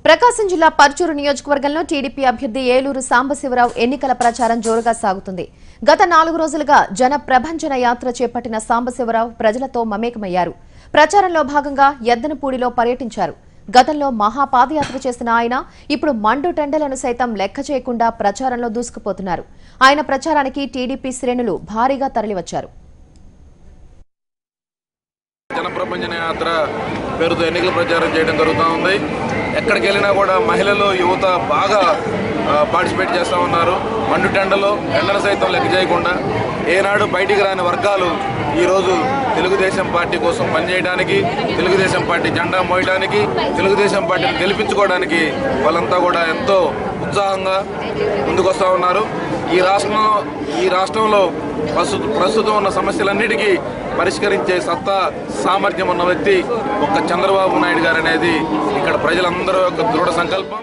ప్రకాశం జిల్లా పర్చూరు నియోజకవర్గంలో టీడీపీ అభ్యర్థి ఏలూరు సాంబశివరావు ఎన్నికల ప్రచారం జోరుగా సాగుతుంది. గత 4 రోజులుగా జన ప్రభంజన యాత్ర చేపట్టిన సాంబశివరావు ప్రజలతో మమేకమయ్యారు. ప్రచారంలో భాగంగా ఎద్దనపూడిలో పర్యటించారు. గతంలో మహాపాదయాత్ర చేసిన ఆయన ఇప్పుడు మండు టెండలను సైతం లెక్క చేయకుండా ప్రచారంలో దూసుకుపోతున్నారు. ఆయన ప్రచారానికి టీడీపీ శ్రేణులు భారీగా తరలివచ్చారు. జనప్రపంచన యాత్ర పేరుతో ఎన్నికల ప్రచారం చేయడం జరుగుతూ ఉంది. ఎక్కడికి వెళ్ళినా కూడా మహిళలు యువత బాగా పార్టిసిపేట్ చేస్తూ ఉన్నారు. మండు ఎండలు సైతం లెక్క చేయకుండా ఏనాడు బయటికి రాని వర్గాలు ఈరోజు తెలుగుదేశం పార్టీ కోసం పనిచేయడానికి, తెలుగుదేశం పార్టీ జెండా మోయడానికి, తెలుగుదేశం పార్టీని గెలిపించుకోవడానికి వాళ్ళంతా కూడా ఎంతో ఉత్సాహంగా ముందుకొస్తూ ఉన్నారు. ఈ రాష్ట్రంలో ప్రస్తుతం ఉన్న సమస్యలన్నిటికీ పరిష్కరించే సత్తా, సామర్థ్యం ఉన్న వ్యక్తి ఒక్క చంద్రబాబు నాయుడు గారు అనేది ఇక్కడ ప్రజలందరూ యొక్క దృఢ సంకల్పం.